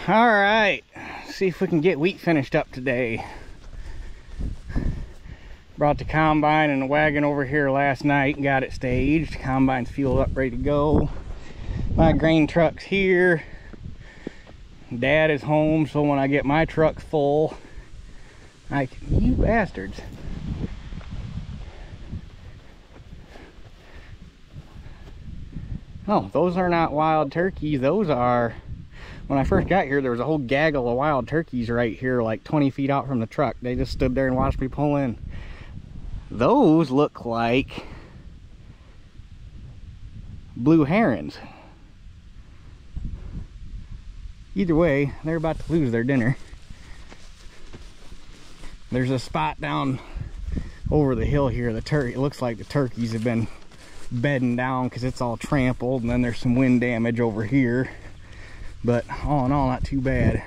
All right, see if we can get wheat finished up today. Brought the combine and the wagon over here last night and got it staged. Combine's fueled up, ready to go. My grain truck's here. Dad is home, so when I get my truck full, you bastards. Oh, those are not wild turkeys. Those are, when I first got here, there was a whole gaggle of wild turkeys right here, like 20 feet out from the truck. They just stood there and watched me pull in. Those look like blue herons. Either way, they're about to lose their dinner. There's a spot down over the hill here. It looks like the turkeys have been bedding down because it's all trampled, and then there's some wind damage over here. But all in all, not too bad.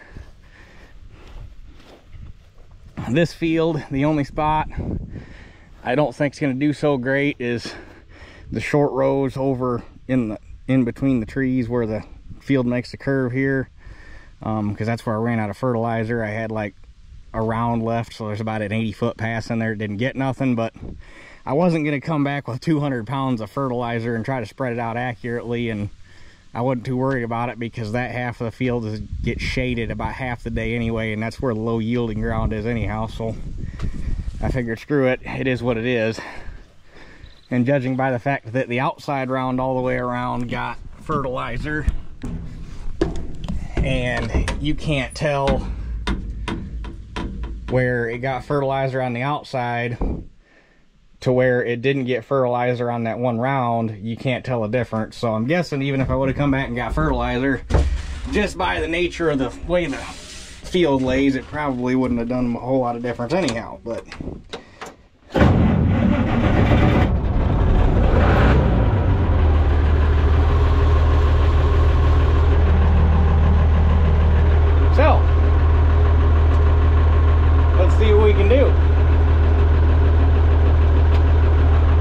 This field, the only spot I don't think it's going to do so great is the short rows over in between the trees where the field makes the curve here, because that's where I ran out of fertilizer. I had like a round left, so there's about an 80-foot pass in there. Didn't get nothing, but I wasn't going to come back with 200 pounds of fertilizer and try to spread it out accurately, and I wasn't too worried about it because that half of the field gets shaded about half the day anyway, and that's where the low yielding ground is anyhow. So I figured, screw it, it is what it is. And judging by the fact that the outside round all the way around got fertilizer, and you can't tell where it got fertilizer on the outside to where it didn't get fertilizer on that one round, you can't tell a difference. So I'm guessing even if I would have come back and got fertilizer, just by the nature of the way the field lays, it probably wouldn't have done a whole lot of difference anyhow. But so let's see what we can do.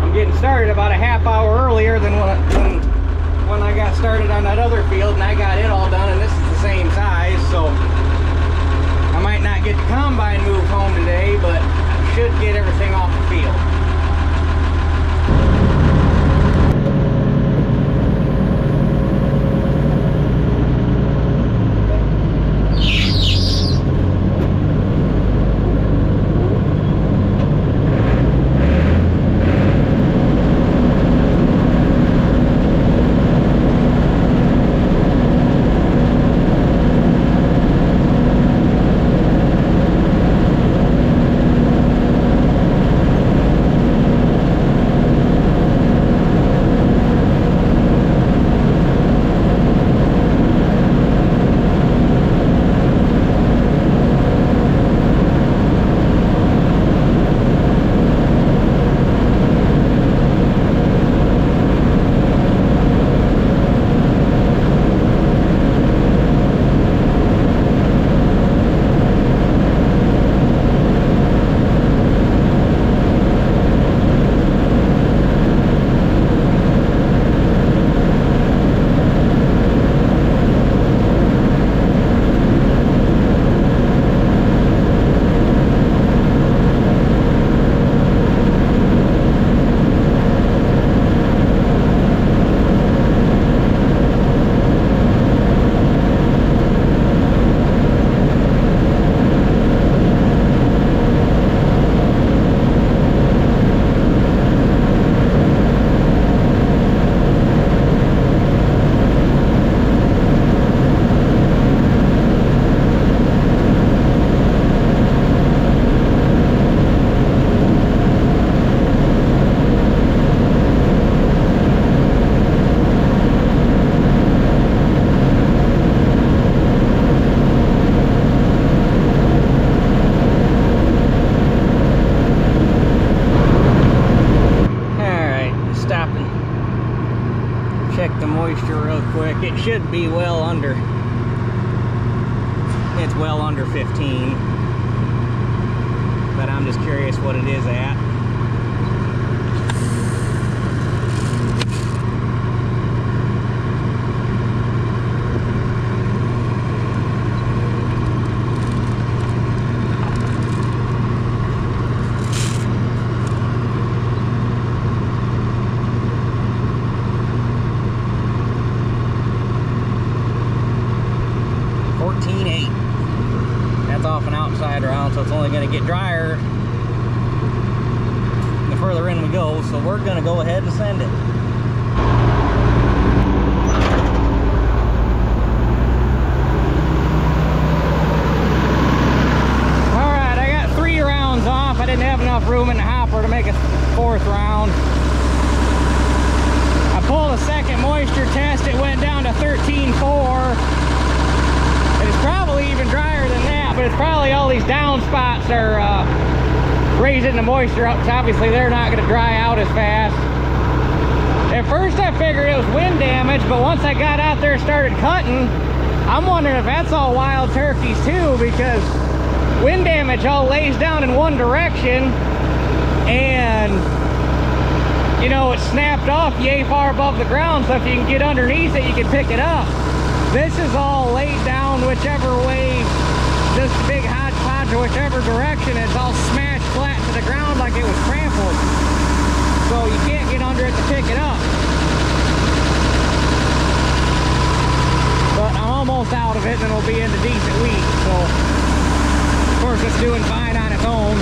I'm getting started about a half hour earlier than when I got started on that other field, and I got it all done, and this is the same size, so I might not get the combine moved home today, but I should get everything off the field. It should be well under, it's well under 15, but I'm just curious what it is at. only going to get drier the further in we go, so we're going to go ahead and send it. Alright, I got 3 rounds off. I didn't have enough room in the hopper to make a 4th round. I pulled a second moisture test. It went down to 13.4. It's probably even drier than that, but it's probably all these down spots are raising the moisture up, because obviously they're not going to dry out as fast. At first I figured it was wind damage, but once I got out there and started cutting, I'm wondering if that's all wild turkeys too, because wind damage all lays down in one direction, and you know, it's snapped off yay far above the ground, so if you can get underneath it, you can pick it up. This is all laid down whichever way, this big hodgepodge or whichever direction, it's all smashed flat to the ground like it was trampled. So you can't get under it to pick it up. But I'm almost out of it, and then it'll be into decent wheat. So, of course, it's doing fine on its own.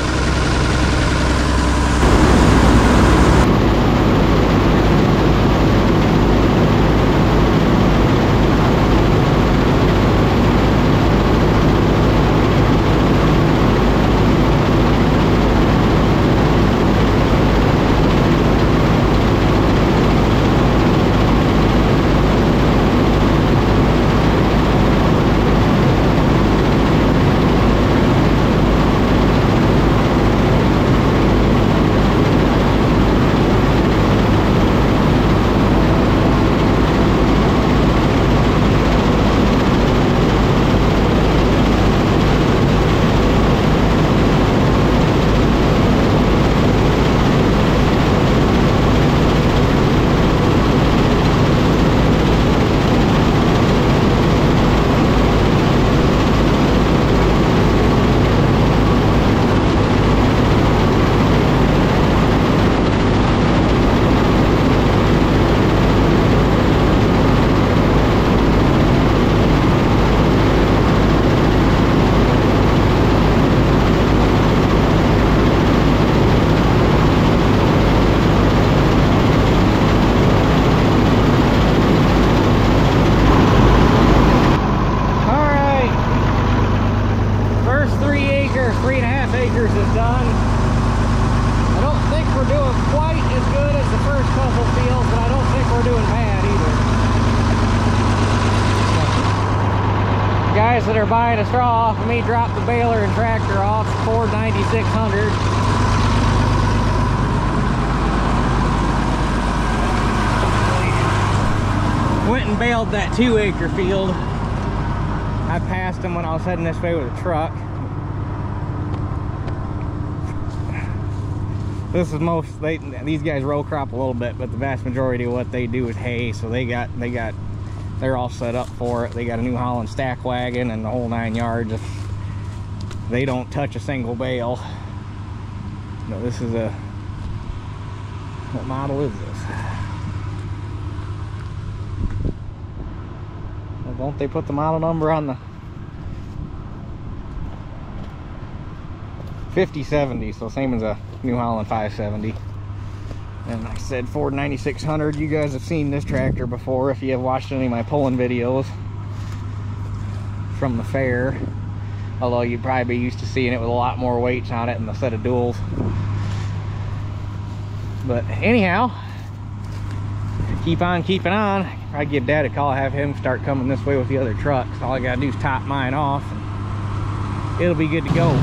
That are buying a straw off of me, drop the baler and tractor off. Ford 9600. Went and baled that 2-acre field. I passed them when I was heading this way with a truck. This is these guys row crop a little bit, but the vast majority of what they do is hay, so they're all set up for it. They got a New Holland stack wagon and the whole 9 yards. They don't touch a single bale. No, this is what model is this? Well, don't they put the model number on the 5070? So same as a New Holland 570. And like I said, Ford 9600. You guys have seen this tractor before if you have watched any of my pulling videos from the fair. Although you'd probably be used to seeing it with a lot more weights on it and a set of duals. But anyhow, keep on keeping on. I give Dad a call, have him start coming this way with the other trucks. All I gotta do is top mine off and it'll be good to go.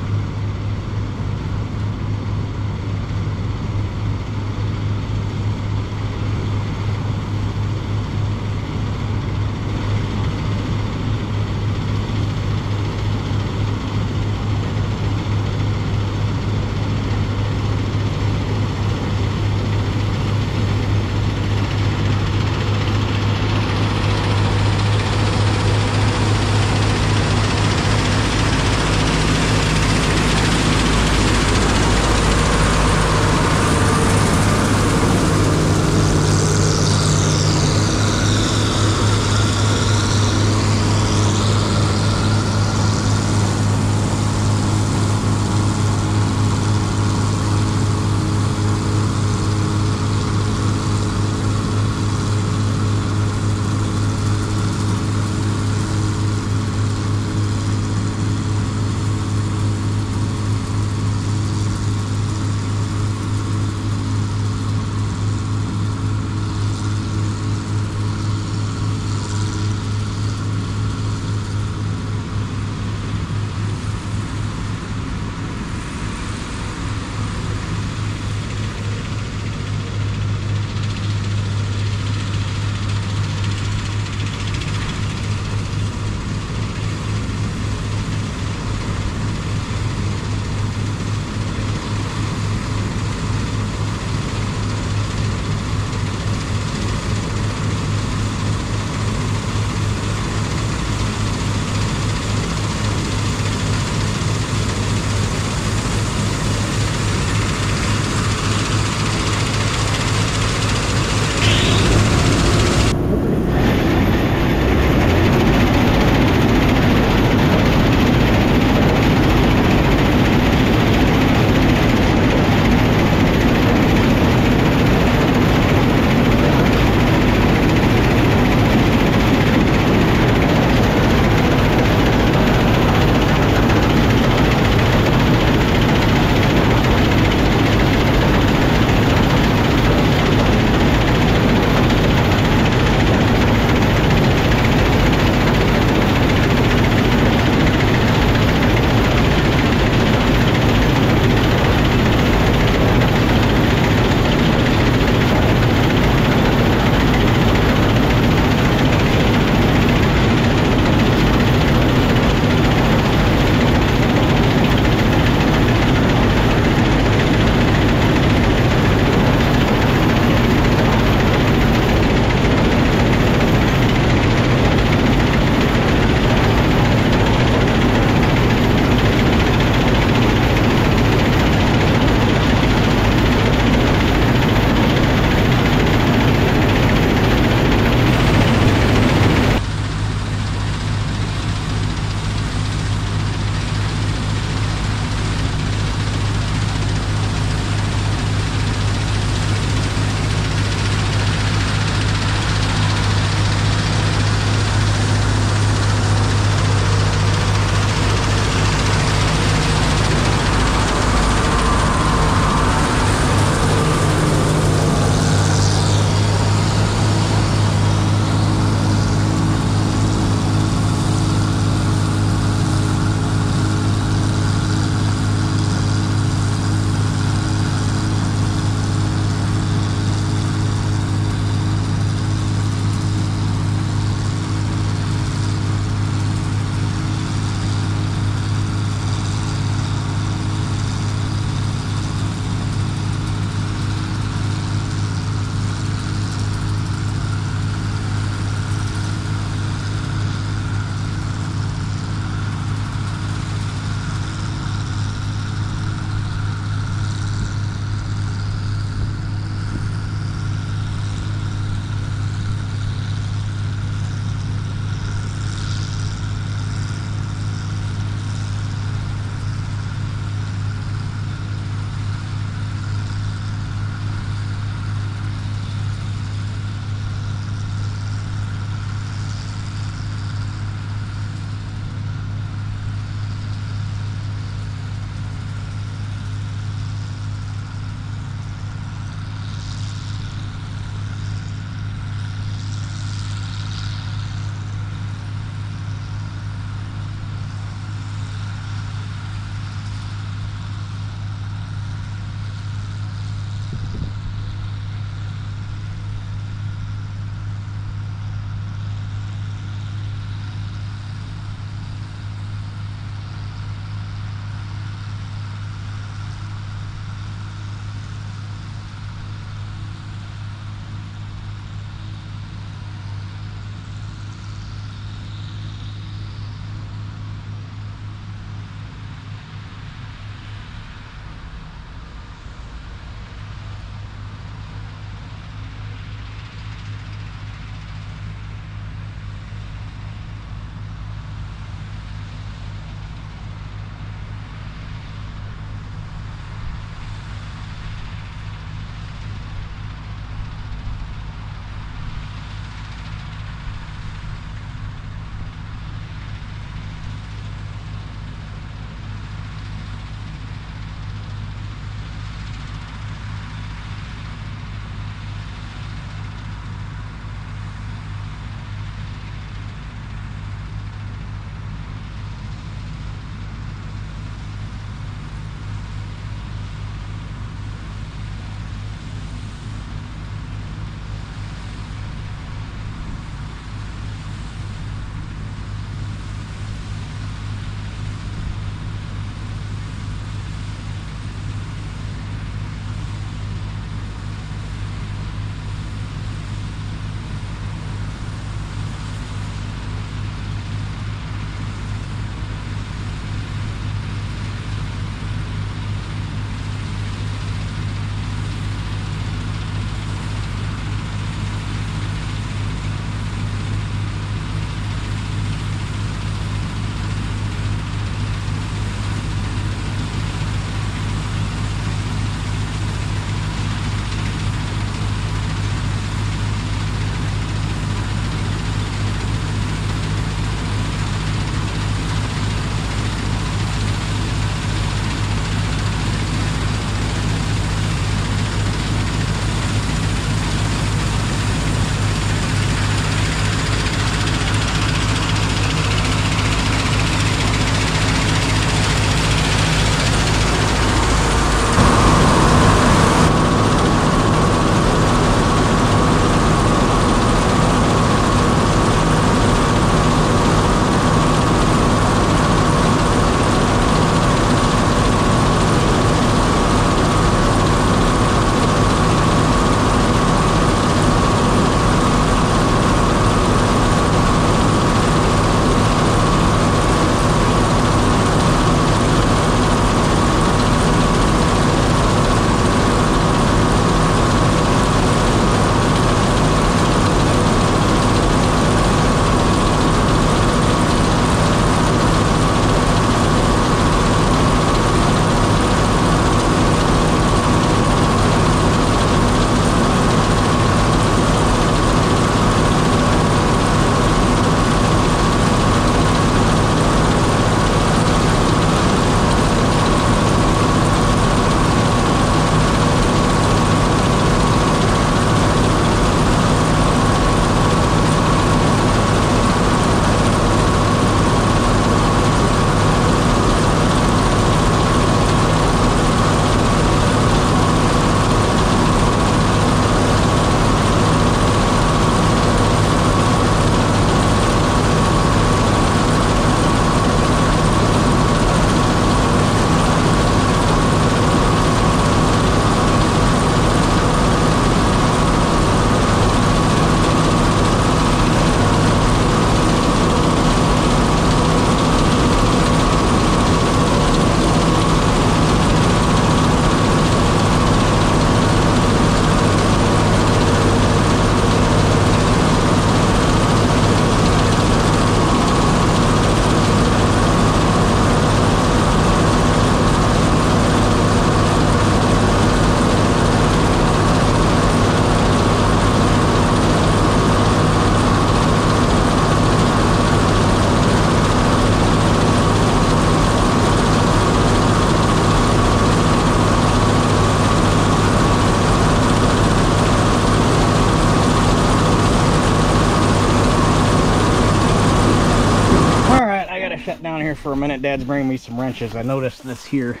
Shut down here for a minute. Dad's bringing me some wrenches. I noticed this here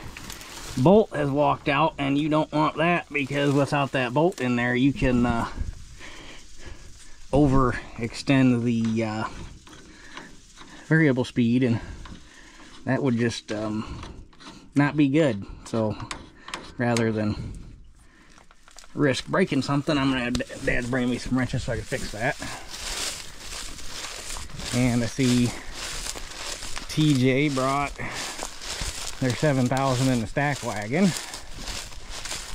bolt has walked out, and you don't want that, because without that bolt in there you can overextend the variable speed, and that would just not be good. So rather than risk breaking something, I'm gonna have Dad bring me some wrenches so I can fix that. And I see TJ brought their 7000 in the stack wagon.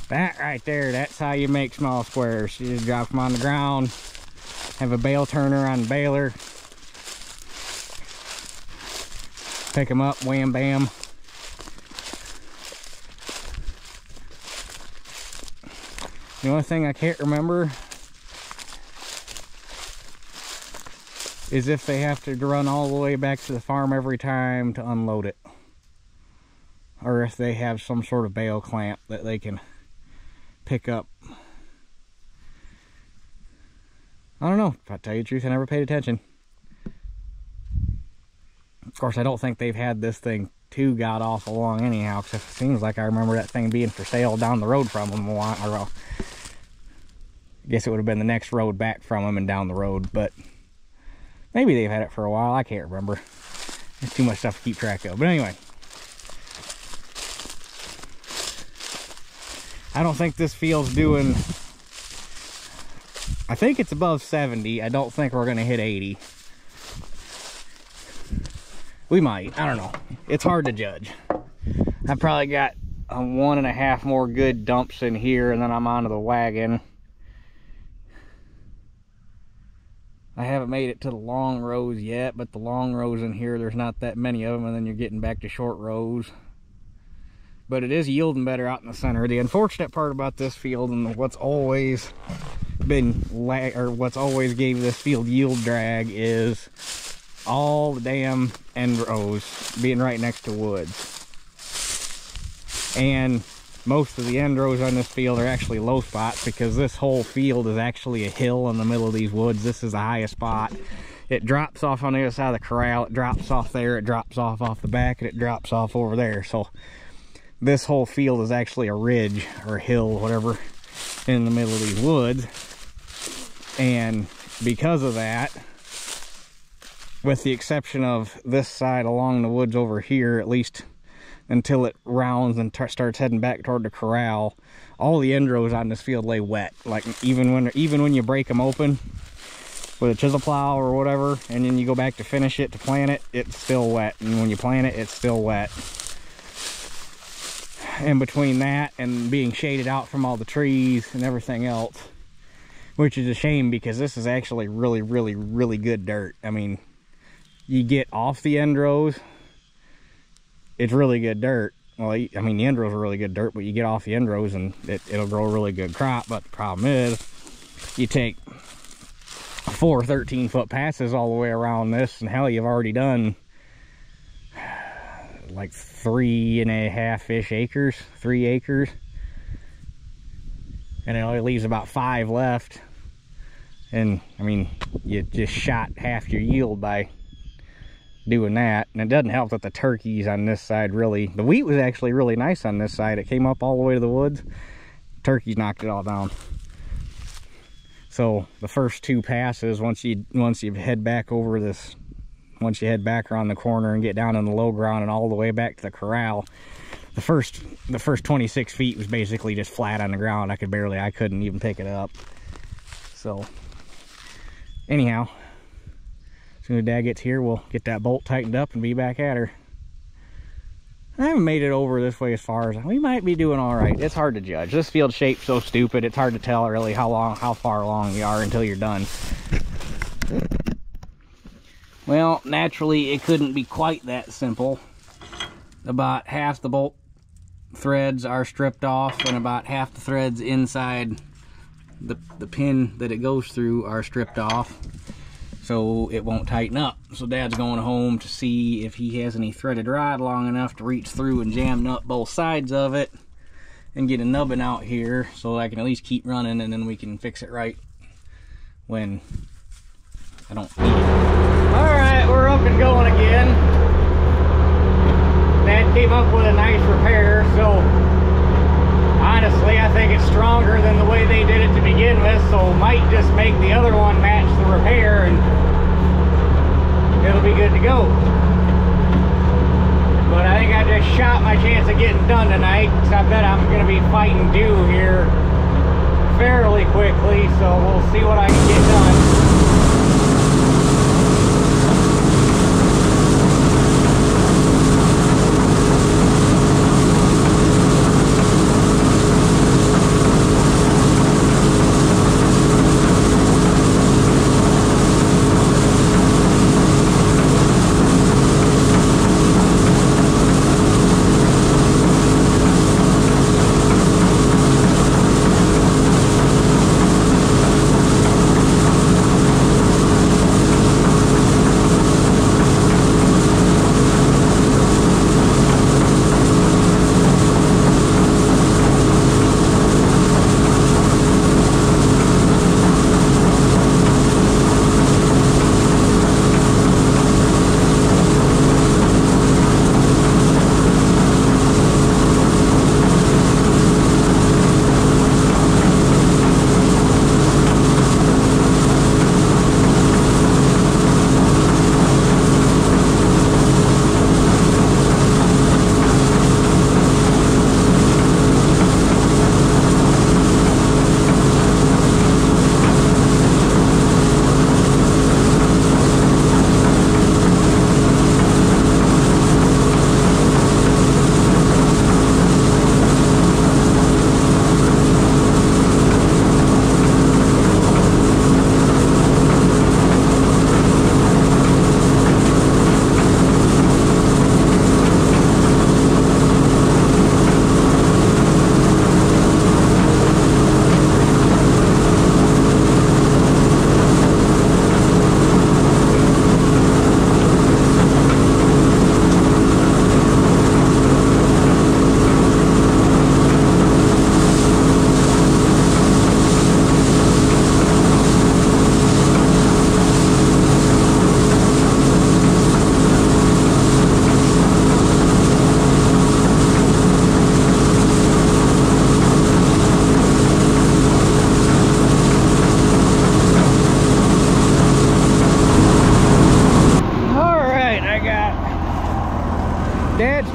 That right there, that's how you make small squares. You just drop them on the ground, have a bale turner on the baler, pick them up, wham bam. The only thing I can't remember is if they have to run all the way back to the farm every time to unload it, or if they have some sort of bale clamp that they can pick up. I don't know. If I tell you the truth, I never paid attention. Of course, I don't think they've had this thing too god awful long anyhow, because it seems like I remember that thing being for sale down the road from them a while, or I guess it would have been the next road back from them and down the road, but maybe they've had it for a while. I can't remember. There's too much stuff to keep track of. But anyway, I don't think this field's doing, I think it's above 70. I don't think we're going to hit 80. We might. I don't know. It's hard to judge. I've probably got 1.5 more good dumps in here, and then I'm onto the wagon. I haven't made it to the long rows yet, but the long rows in here, there's not that many of them, and then you're getting back to short rows. But it is yielding better out in the center. The unfortunate part about this field, and what's always been, what's always gave this field yield drag, is all the damn end rows being right next to woods. And most of the end rows on this field are actually low spots, because this whole field is actually a hill in the middle of these woods. This is the highest spot. It drops off on the other side of the corral. It drops off there. It drops off the back, and it drops off over there. So this whole field is actually a ridge or hill, whatever, in the middle of these woods. And because of that, with the exception of this side along the woods over here, at least until it rounds and starts heading back toward the corral, all the end rows on this field lay wet. Like even when you break them open with a chisel plow or whatever, and then you go back to finish it to plant it, it's still wet. And when you plant it, it's still wet. And between that and being shaded out from all the trees and everything else, which is a shame, because this is actually really, really, really good dirt. I mean, you get off the end rows, it's really good dirt. Well, I mean, the end rows are really good dirt, but you get off the end rows and it'll grow a really good crop. But the problem is, you take 4 13-foot passes all the way around this, and hell, you've already done like 3.5-ish acres, 3 acres, and it only leaves about 5 left. And I mean, you just shot half your yield by doing that. And it doesn't help that the turkeys on this side really, the wheat was actually really nice on this side. It came up all the way to the woods. Turkeys knocked it all down. So the first 2 passes, once you head back over this, once you head back around the corner and get down in the low ground and all the way back to the corral, the first 26 feet was basically just flat on the ground. I couldn't even pick it up. So anyhow, as soon as Dad gets here, we'll get that bolt tightened up and be back at her. I haven't made it over this way as far as, we might be doing all right. It's hard to judge. This field shape's so stupid, it's hard to tell really how far along you are until you're done. Well, naturally, it couldn't be quite that simple. About half the bolt threads are stripped off, and about half the threads inside the pin that it goes through are stripped off, so it won't tighten up. So Dad's going home to see if he has any threaded rod long enough to reach through and jam nut both sides of it and get a nubbin out here, so I can at least keep running, and then we can fix it right when I don't need it. Alright, we're up and going again. Dad came up with a nice repair, so stronger than the way they did it to begin with, so might just make the other one match the repair and it'll be good to go. But I think I just shot my chance of getting done tonight, because I bet I'm going to be fighting dew here fairly quickly, so we'll see what I can get done.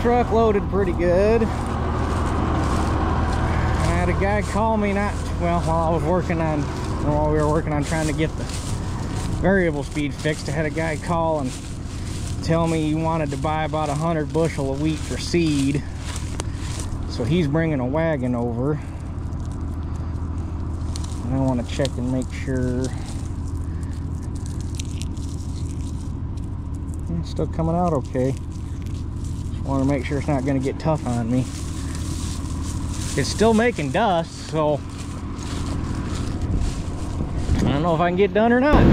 Truck loaded pretty good. I had a guy call me while we were working on trying to get the variable speed fixed. I had a guy call and tell me he wanted to buy about 100 bushel of wheat for seed, so he's bringing a wagon over, and I want to check and make sure it's still coming out okay. Want to make sure it's not going to get tough on me. It's still making dust, so I don't know if I can get done or not.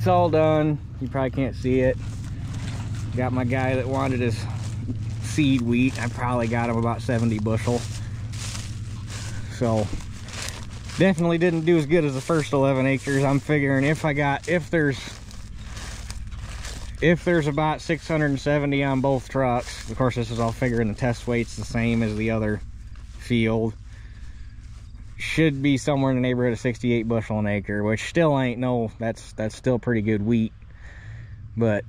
wheat's all done. You probably can't see it. Got my guy that wanted his seed wheat. I probably got him about 70 bushel. So definitely didn't do as good as the first 11 acres. I'm figuring if there's about 670 on both trucks, of course this is all figuring the test weight's the same as the other field, should be somewhere in the neighborhood of 68 bushel an acre, which still ain't that's still pretty good wheat. But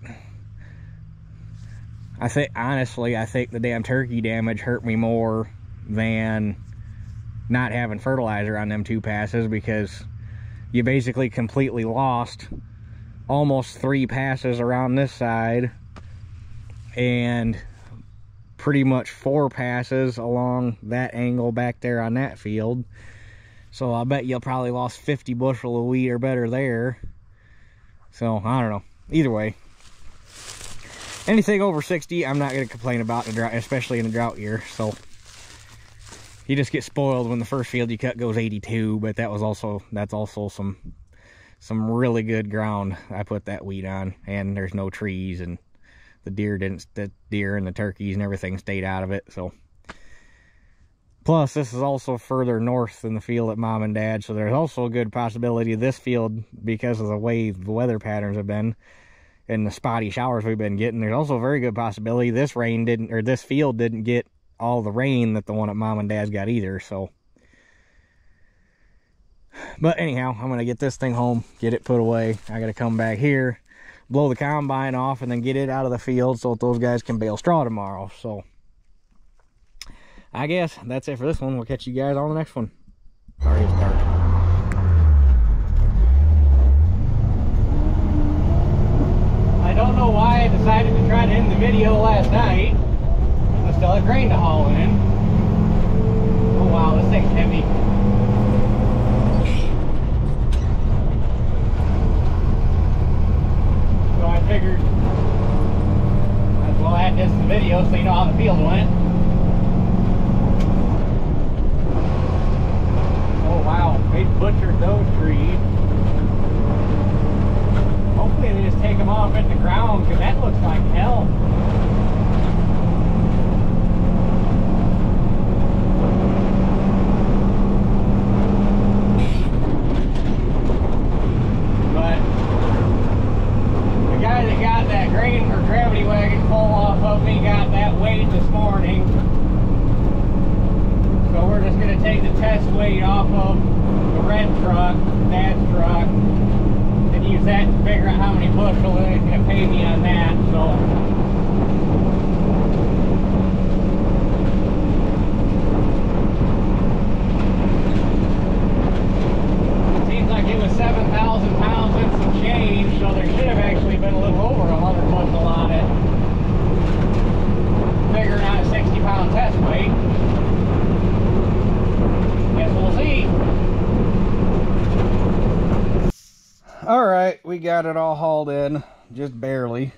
I think the damn turkey damage hurt me more than not having fertilizer on them 2 passes, because you basically completely lost almost 3 passes around this side and pretty much 4 passes along that angle back there on that field. So I bet you'll probably lost 50 bushel of wheat or better there. So I don't know. Either way, anything over 60 I'm not going to complain about in a drought, especially in a drought year. So you just get spoiled when the first field you cut goes 82, but that's also some really good ground I put that wheat on, and there's no trees, and the deer and the turkeys and everything stayed out of it. So plus this is also further north than the field at Mom and Dad, so there's also a good possibility this field, because of the way the weather patterns have been and the spotty showers we've been getting, there's also a very good possibility this field didn't get all the rain that the one at Mom and Dad's got either. So but anyhow, I'm gonna get this thing home, get it put away. I gotta come back here, blow the combine off, and then get it out of the field so that those guys can bale straw tomorrow. So I guess that's it for this one. We'll catch you guys on the next one. Sorry, it's dark. I don't know why I decided to try to end the video last night. I still had grain to haul in. Oh wow, this thing's heavy. So I figured might as well add this to the video so you know how the field went. Oh wow, they butchered those trees. Hopefully they just take them off at the ground, because that looks like hell. But the guy that got that grain or gravity wagon full off of me got that weight this morning. So we're just going to take the test weight off of the red truck, Dad's truck, and use that to figure out how many bushel it's going to pay me on that. So seems like it was 7,000 pounds and some change, so there should have actually been a little over 100 bushel on it. Figuring out a 60-pound test weight. Guess we'll see. Alright, we got it all hauled in, just barely.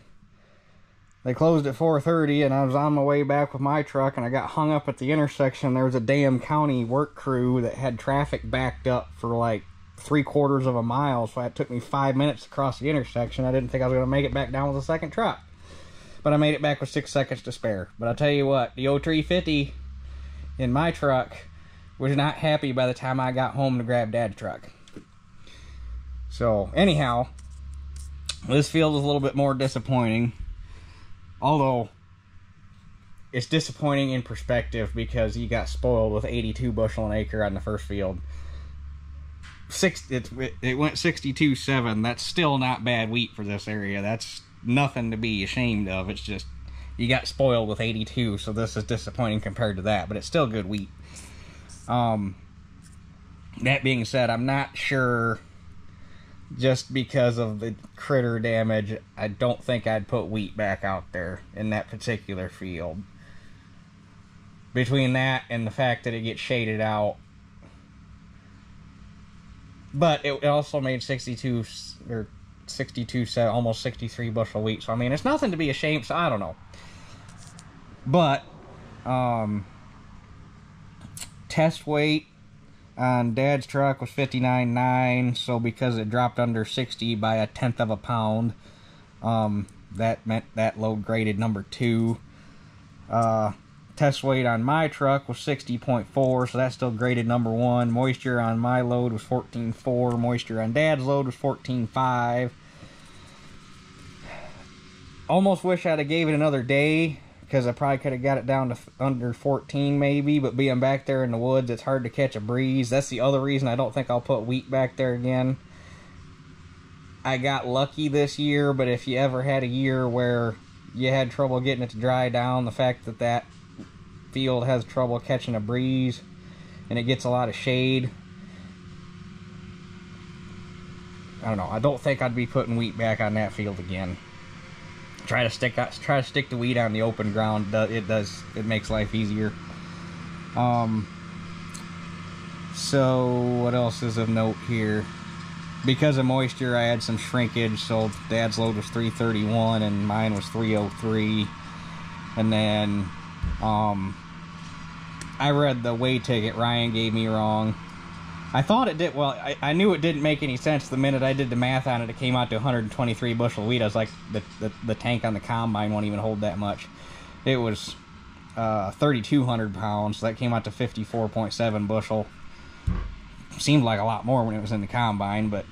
They closed at 4:30 and I was on my way back with my truck and I got hung up at the intersection. There was a damn county work crew that had traffic backed up for like 3/4 of a mile, so it took me 5 minutes to cross the intersection. I didn't think I was going to make it back down with a second truck, but I made it back with 6 seconds to spare. But I'll tell you what, the 0350 in my truck was not happy by the time I got home to grab Dad's truck. So anyhow, this field is a little bit more disappointing, although it's disappointing in perspective because you got spoiled with 82 bushel an acre on the first field. It went 62.7. That's still not bad wheat for this area. That's nothing to be ashamed of. It's just you got spoiled with 82, so this is disappointing compared to that, but it's still good wheat. That being said, I'm not sure, just because of the critter damage, I don't think I'd put wheat back out there in that particular field. Between that and the fact that it gets shaded out. But it also made 62 or 62, almost 63 bushel wheat. So I mean, it's nothing to be ashamed. So I don't know. But test weight on Dad's truck was 59.9, so because it dropped under 60 by 1/10 of a pound, that meant that load graded number 2. Test weight on my truck was 60.4, so that still graded number 1. Moisture on my load was 14.4. Moisture on Dad's load was 14.5. Almost wish I'd have gave it another day, because I probably could have got it down to under 14 maybe, but being back there in the woods, it's hard to catch a breeze. That's the other reason I don't think I'll put wheat back there again. I got lucky this year, but if you ever had a year where you had trouble getting it to dry down, the fact that that field has trouble catching a breeze and it gets a lot of shade, I don't know, I don't think I'd be putting wheat back on that field again. Try to stick the wheat on the open ground. It makes life easier. So what else is of note here? Because of moisture, I had some shrinkage, so Dad's load was 331 and mine was 303. And then I read the weigh ticket Ryan gave me wrong. I thought it did, well, I knew it didn't make any sense the minute I did the math on it. It came out to 123 bushel wheat. I was like, the tank on the combine won't even hold that much. It was 3,200 pounds, so that came out to 54.7 bushel. Seemed like a lot more when it was in the combine, but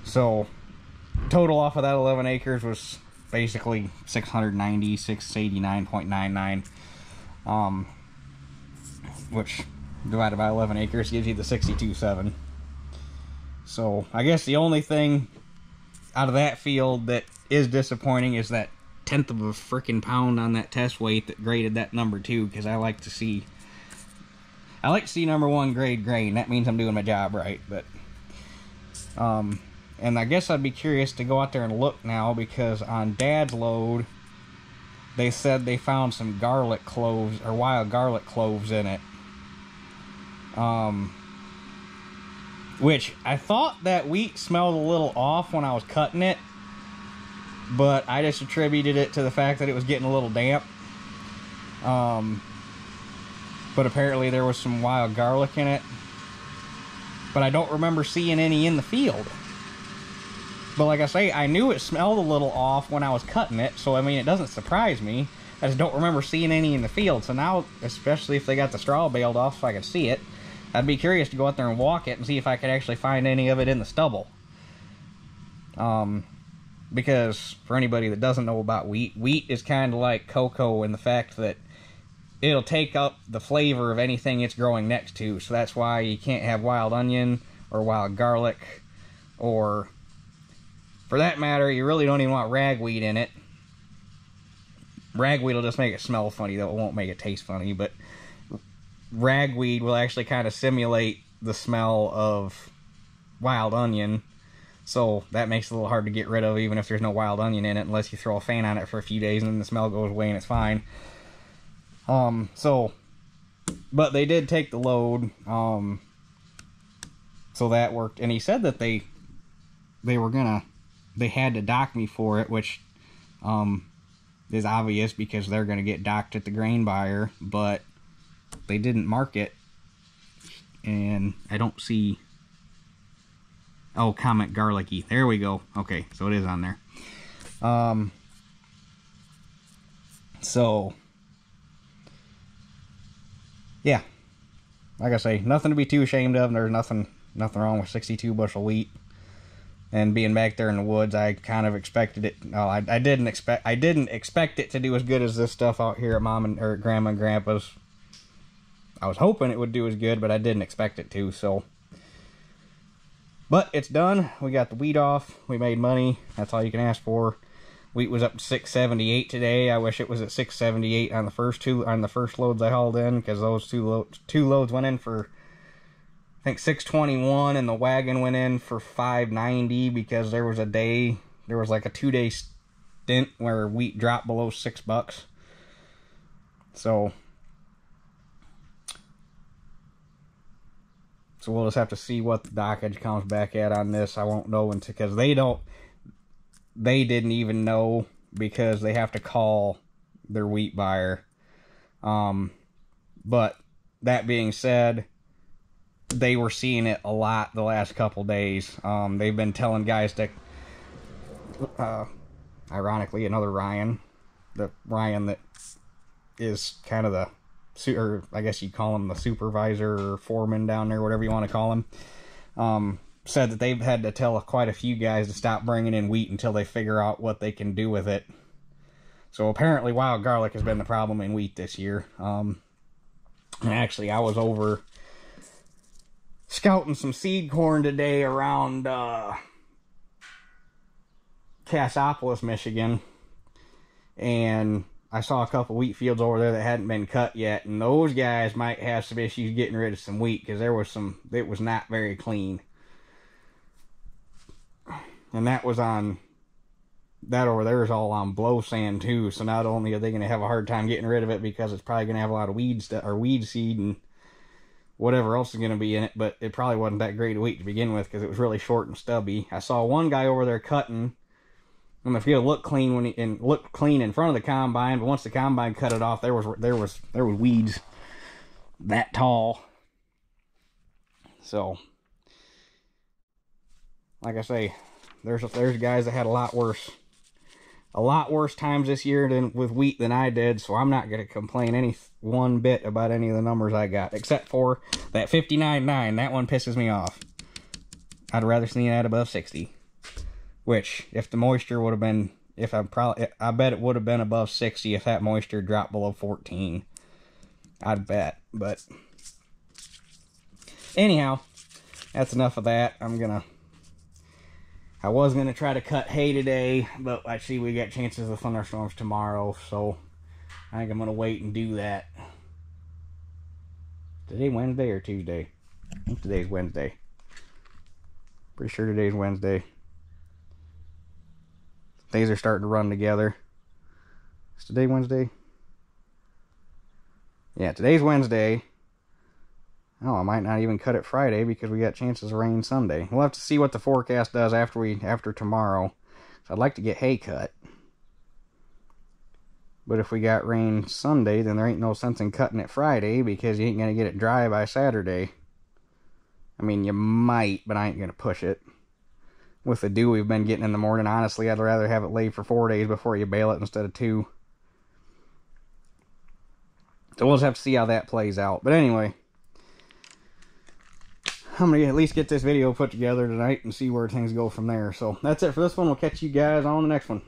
so total off of that 11 acres was basically 689.99, which divided by 11 acres gives you the 62.7. So I guess the only thing out of that field that is disappointing is that 1/10 of a freaking pound on that test weight that graded that number 2, because I like to see number 1 grade grain. That means I'm doing my job right. But and I guess I'd be curious to go out there and look now, because on Dad's load they said they found some garlic cloves or wild garlic cloves in it. Which I thought that wheat smelled a little off when I was cutting it, but I just attributed it to the fact that it was getting a little damp. But apparently there was some wild garlic in it, but I don't remember seeing any in the field. But like I say, I knew it smelled a little off when I was cutting it, so I mean, it doesn't surprise me. I just don't remember seeing any in the field. So now, especially if they got the straw baled off so I could see it, I'd be curious to go out there and walk it and see if I could actually find any of it in the stubble. Because for anybody that doesn't know about wheat is kind of like cocoa in the fact that it'll take up the flavor of anything it's growing next to. So that's why you can't have wild onion or wild garlic, or for that matter, you really don't even want ragweed in it. Ragweed will just make it smell funny, though it won't make it taste funny, but ragweed will actually kind of simulate the smell of wild onion, so that makes it a little hard to get rid of even if there's no wild onion in it, unless you throw a fan on it for a few days and then the smell goes away and it's fine. But they did take the load, so that worked. And he said that they had to dock me for it, which is obvious because they're gonna get docked at the grain buyer, but they didn't mark it, and I don't see. Oh, comment garlicky. There we go. Okay, so it is on there. So yeah, like I say, nothing to be too ashamed of. There's nothing wrong with 62 bushel wheat. And being back there in the woods, I kind of expected it. No, I didn't expect it to do as good as this stuff out here at Mom or Grandma and Grandpa's. I was hoping it would do as good, but I didn't expect it to. So, but it's done. We got the wheat off. We made money. That's all you can ask for. Wheat was up to 678 today. I wish it was at 678 on the first loads I hauled in, because those two loads went in for, I think, 621, and the wagon went in for 590 because there was like a 2-day stint where wheat dropped below $6. So we'll just have to see what the dockage comes back at on this. I won't know until, because they didn't even know, because they have to call their wheat buyer. But that being said, they were seeing it a lot the last couple days. They've been telling guys to, ironically, another Ryan, the Ryan that is kind of the, or I guess you'd call him the supervisor or foreman down there, whatever you want to call him, said that they've had to tell quite a few guys to stop bringing in wheat until they figure out what they can do with it. So apparently wild garlic has been the problem in wheat this year. And actually, I was over scouting some seed corn today around Cassopolis, Michigan, and I saw a couple wheat fields over there that hadn't been cut yet, and those guys might have some issues getting rid of some wheat because there was some, it was not very clean. And that was on, that over there is all on blow sand too, so not only are they going to have a hard time getting rid of it because it's probably going to have a lot of weeds or weed seed and whatever else is going to be in it, but it probably wasn't that great of wheat to begin with because it was really short and stubby. I saw one guy over there cutting, and the field looked clean when he looked clean in front of the combine, but once the combine cut it off, there was weeds that tall. So, like I say, there's guys that had a lot worse times this year than with wheat than I did, so I'm not going to complain any one bit about any of the numbers I got, except for that 59.9. That one pisses me off. I'd rather see that above 60. Which, if the moisture would have been, I bet it would have been above 60 if that moisture dropped below 14. I'd bet, but anyhow, that's enough of that. I was gonna try to cut hay today, but I see we got chances of thunderstorms tomorrow, so I think I'm gonna wait and do that. Today Wednesday or Tuesday? I think today's Wednesday. Pretty sure today's Wednesday. Days are starting to run together. Is today Wednesday? Yeah, today's Wednesday. Oh, I might not even cut it Friday because we got chances of rain Sunday. We'll have to see what the forecast does after tomorrow. So I'd like to get hay cut. But if we got rain Sunday, then there ain't no sense in cutting it Friday because you ain't going to get it dry by Saturday. I mean, you might, but I ain't going to push it. With the dew we've been getting in the morning, honestly, I'd rather have it laid for 4 days before you bale it instead of 2. So we'll just have to see how that plays out. But anyway, I'm going to at least get this video put together tonight and see where things go from there. So that's it for this one. We'll catch you guys on the next one.